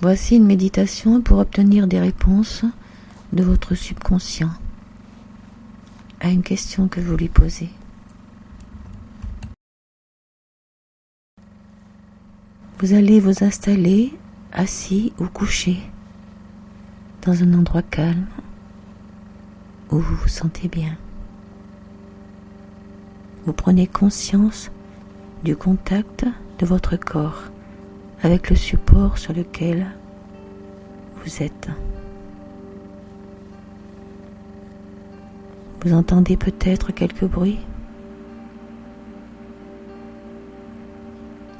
Voici une méditation pour obtenir des réponses de votre subconscient à une question que vous lui posez. Vous allez vous installer assis ou couché dans un endroit calme où vous vous sentez bien. Vous prenez conscience du contact de votre corps avec le support sur lequel vous êtes. Vous entendez peut-être quelques bruits.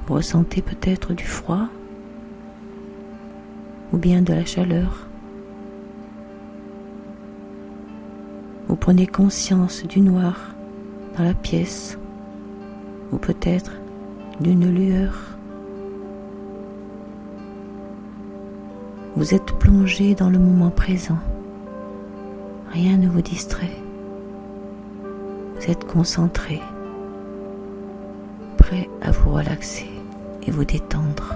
Vous ressentez peut-être du froid ou bien de la chaleur. Vous prenez conscience du noir dans la pièce ou peut-être d'une lueur. Vous êtes plongé dans le moment présent. Rien ne vous distrait. Vous êtes concentré, prêt à vous relaxer et vous détendre.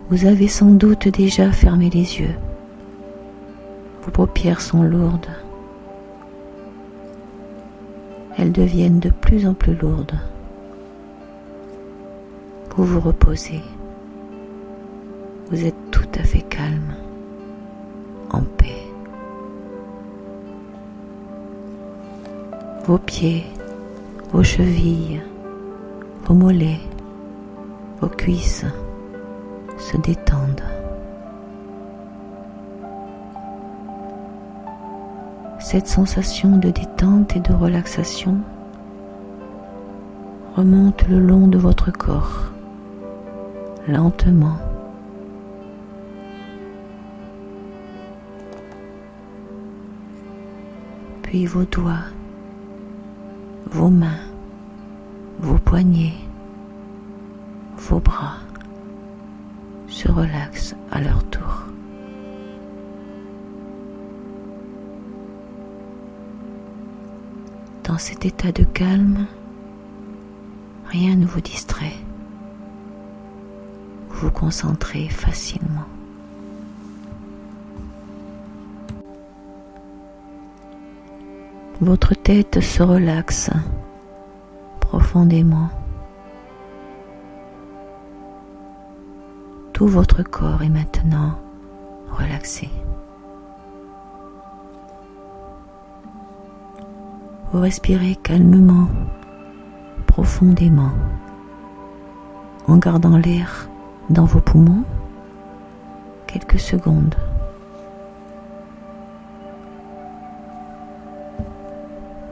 Vous avez sans doute déjà fermé les yeux. Vos paupières sont lourdes. Elles deviennent de plus en plus lourdes. Vous vous reposez. Vous êtes tout à fait calme, en paix. Vos pieds, vos chevilles, vos mollets, vos cuisses se détendent. Cette sensation de détente et de relaxation remonte le long de votre corps, lentement. Puis vos doigts, vos mains, vos poignets, vos bras se relaxent à leur tour. Dans cet état de calme, rien ne vous distrait. Vous vous concentrez facilement. Votre tête se relaxe profondément. Tout votre corps est maintenant relaxé. Vous respirez calmement, profondément, en gardant l'air dans vos poumons quelques secondes.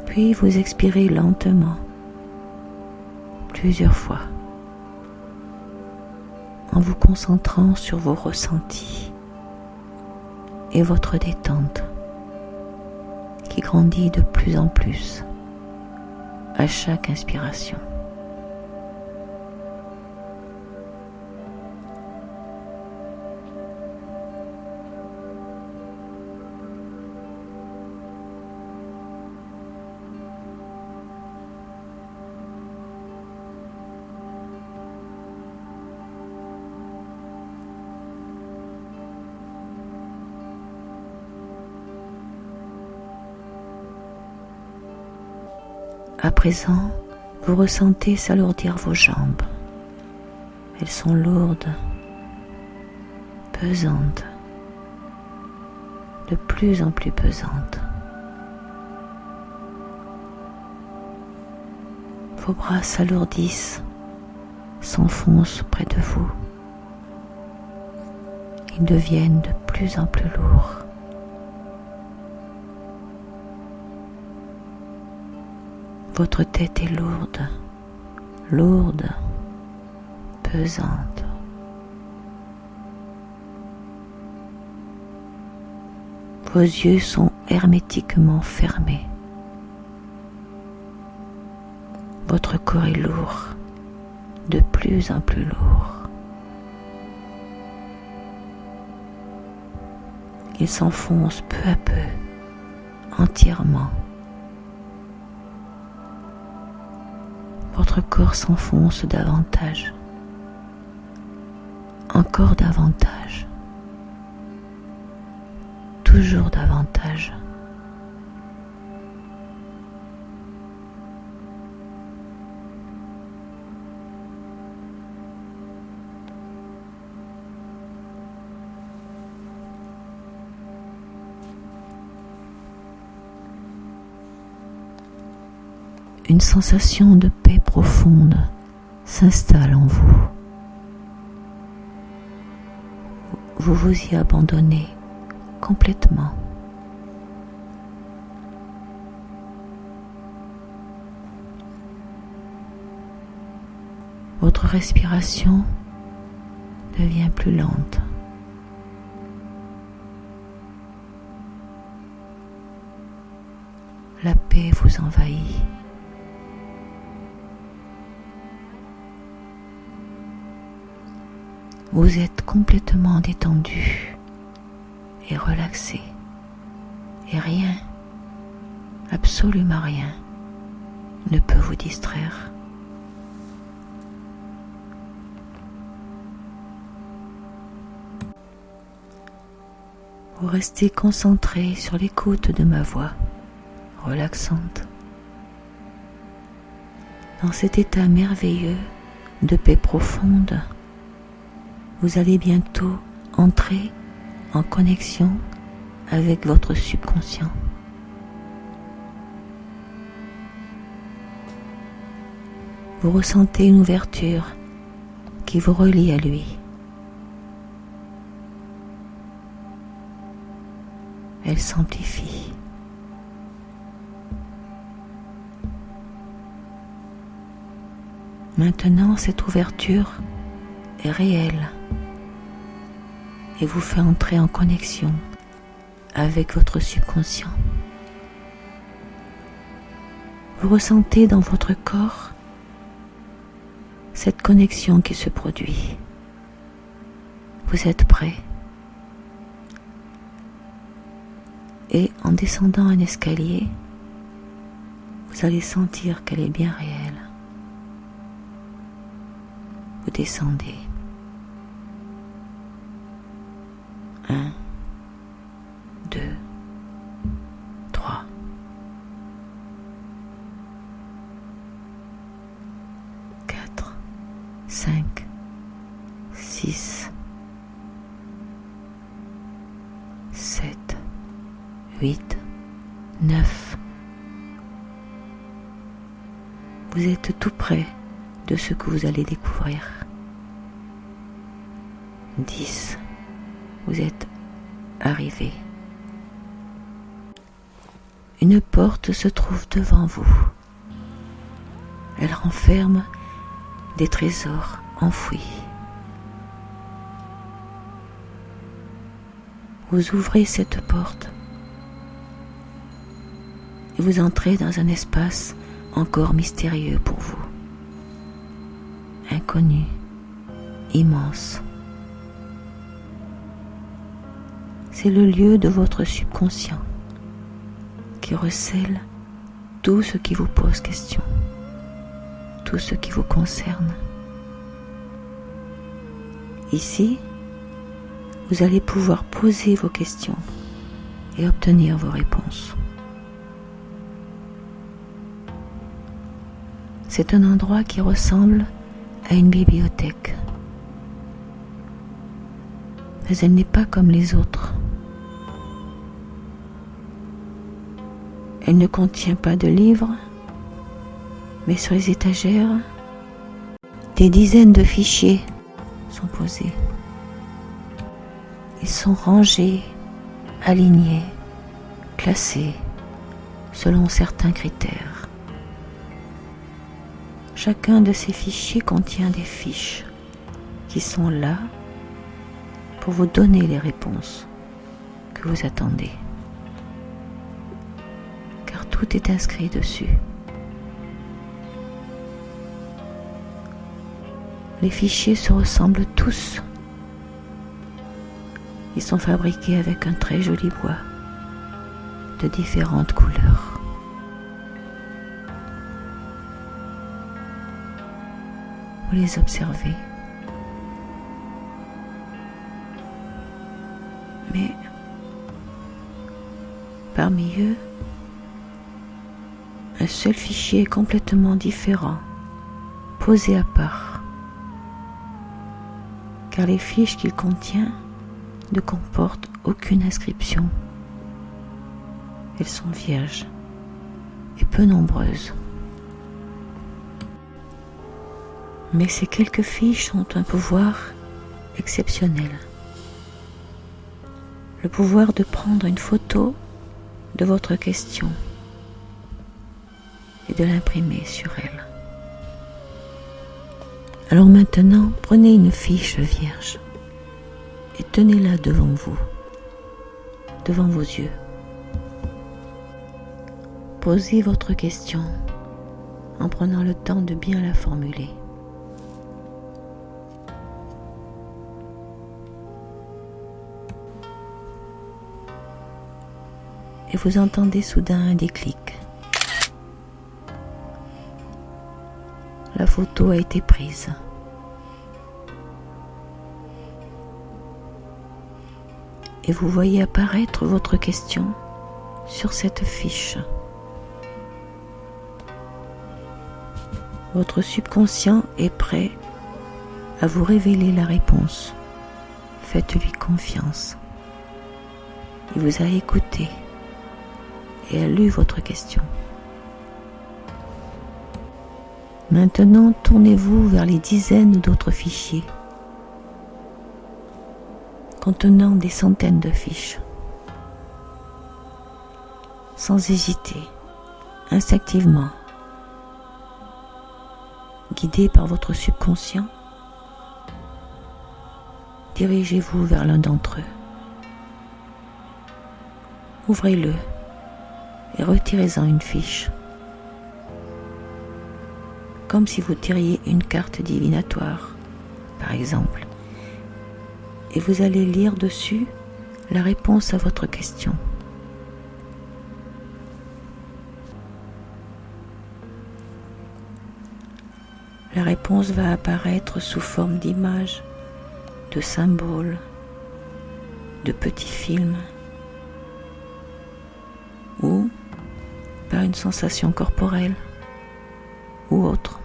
Puis vous expirez lentement, plusieurs fois, en vous concentrant sur vos ressentis et votre détente qui grandit de plus en plus à chaque inspiration. À présent, vous ressentez s'alourdir vos jambes. Elles sont lourdes, pesantes, de plus en plus pesantes. Vos bras s'alourdissent, s'enfoncent près de vous. Ils deviennent de plus en plus lourds. Votre tête est lourde, lourde, pesante. Vos yeux sont hermétiquement fermés. Votre corps est lourd, de plus en plus lourd. Il s'enfonce peu à peu, entièrement. votre corps s'enfonce davantage, encore davantage, toujours davantage. Une sensation de paix profonde s'installe en vous. Vous vous y abandonnez complètement. Votre respiration devient plus lente. La paix vous envahit. Vous êtes complètement détendu et relaxé. Et rien, absolument rien, ne peut vous distraire. Vous restez concentré sur l'écoute de ma voix, relaxante. Dans cet état merveilleux de paix profonde, vous allez bientôt entrer en connexion avec votre subconscient. Vous ressentez une ouverture qui vous relie à lui. Elle s'amplifie. Maintenant, cette ouverture est réelle et vous fait entrer en connexion avec votre subconscient. Vous ressentez dans votre corps cette connexion qui se produit. Vous êtes prêt. Et en descendant un escalier, vous allez sentir qu'elle est bien réelle. Vous descendez. 1, 2, 3. 4, 5, 6, 7, 8, 9. Vous êtes tout près de ce que vous allez découvrir. 10. Vous êtes arrivé. Une porte se trouve devant vous. Elle renferme des trésors enfouis. Vous ouvrez cette porte et vous entrez dans un espace encore mystérieux pour vous. Inconnu, immense. C'est le lieu de votre subconscient qui recèle tout ce qui vous pose question, tout ce qui vous concerne. Ici, vous allez pouvoir poser vos questions et obtenir vos réponses. C'est un endroit qui ressemble à une bibliothèque, mais elle n'est pas comme les autres. Elle ne contient pas de livres, mais sur les étagères, des dizaines de fichiers sont posés. Ils sont rangés, alignés, classés selon certains critères. Chacun de ces fichiers contient des fiches qui sont là pour vous donner les réponses que vous attendez. Car tout est inscrit dessus. Les fichiers se ressemblent tous. Ils sont fabriqués avec un très joli bois de différentes couleurs. Vous les observez. Mais parmi eux, un seul fichier est complètement différent, posé à part, car les fiches qu'il contient ne comportent aucune inscription. Elles sont vierges et peu nombreuses. Mais ces quelques fiches ont un pouvoir exceptionnel. Le pouvoir de prendre une photo de votre question et de l'imprimer sur elle. Alors maintenant, prenez une fiche vierge et tenez-la devant vous, devant vos yeux. Posez votre question en prenant le temps de bien la formuler. Et vous entendez soudain un déclic. La photo a été prise. Et vous voyez apparaître votre question sur cette fiche. Votre subconscient est prêt à vous révéler la réponse. Faites-lui confiance. Il vous a écouté et a lu votre question. Maintenant, tournez-vous vers les dizaines d'autres fichiers contenant des centaines de fiches. Sans hésiter, instinctivement, guidé par votre subconscient, dirigez-vous vers l'un d'entre eux. Ouvrez-le et retirez-en une fiche, comme si vous tiriez une carte divinatoire, par exemple, et vous allez lire dessus la réponse à votre question. La réponse va apparaître sous forme d'images, de symboles, de petits films, ou par une sensation corporelle ou autre.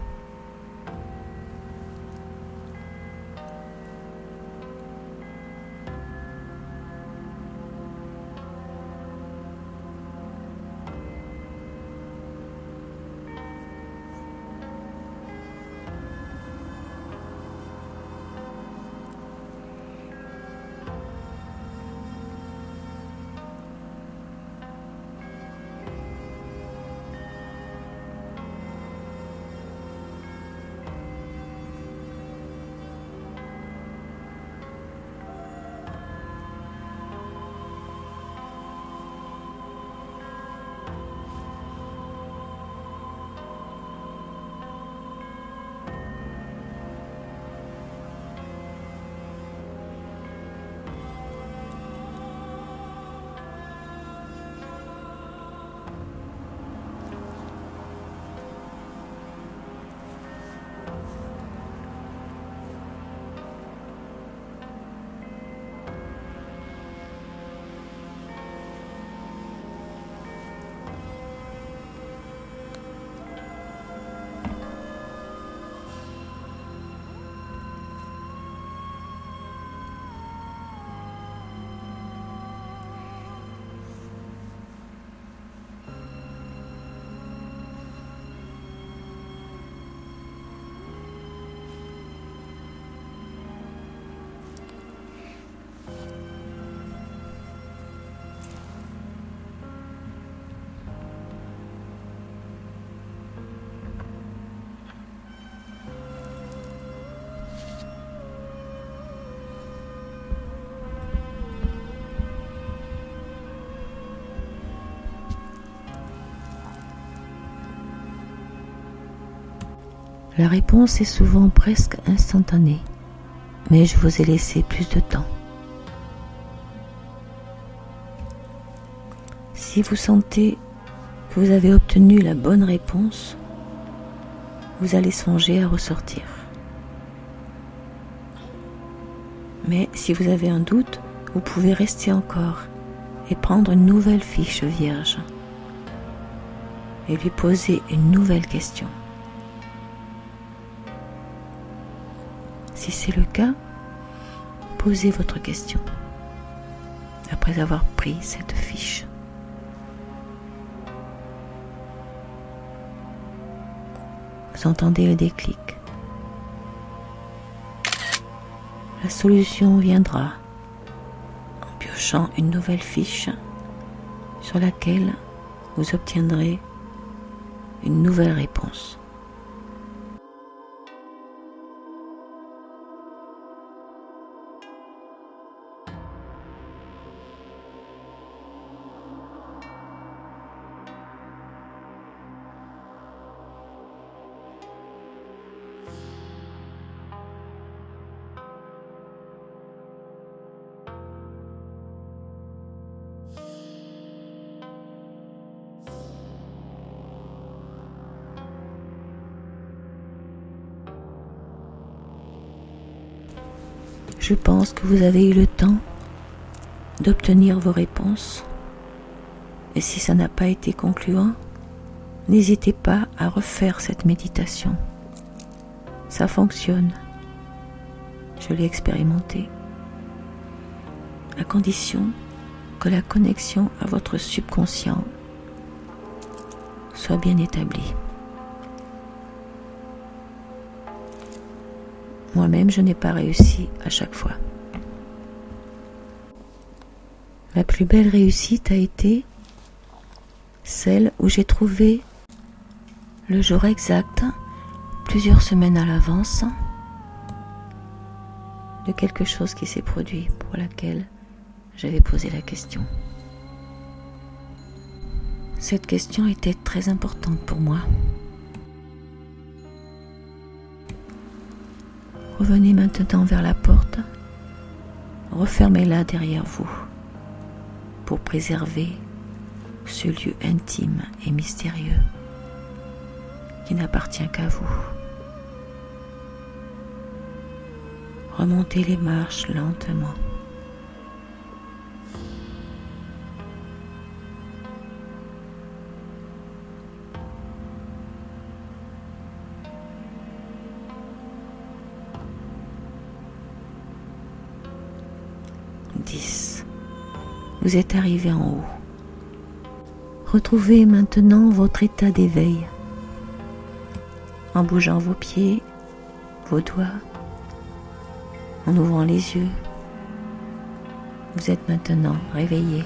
La réponse est souvent presque instantanée, mais je vous ai laissé plus de temps. Si vous sentez que vous avez obtenu la bonne réponse, vous allez songer à ressortir Mais si vous avez un doute, vous pouvez rester encore et prendre une nouvelle fiche vierge et lui poser une nouvelle question. Si c'est le cas, posez votre question après avoir pris cette fiche. Vous entendez le déclic. La solution viendra en piochant une nouvelle fiche sur laquelle vous obtiendrez une nouvelle réponse. Je pense que vous avez eu le temps d'obtenir vos réponses. Et si ça n'a pas été concluant, n'hésitez pas à refaire cette méditation. Ça fonctionne. Je l'ai expérimenté. À condition que la connexion à votre subconscient soit bien établie. Moi-même, je n'ai pas réussi à chaque fois. Ma plus belle réussite a été celle où j'ai trouvé le jour exact, plusieurs semaines à l'avance, de quelque chose qui s'est produit pour laquelle j'avais posé la question. Cette question était très importante pour moi. Revenez maintenant vers la porte, refermez-la derrière vous pour préserver ce lieu intime et mystérieux qui n'appartient qu'à vous. Remontez les marches lentement. Vous êtes arrivé en haut. Retrouvez maintenant votre état d'éveil en bougeant vos pieds, vos doigts, en ouvrant les yeux. Vous êtes maintenant réveillé.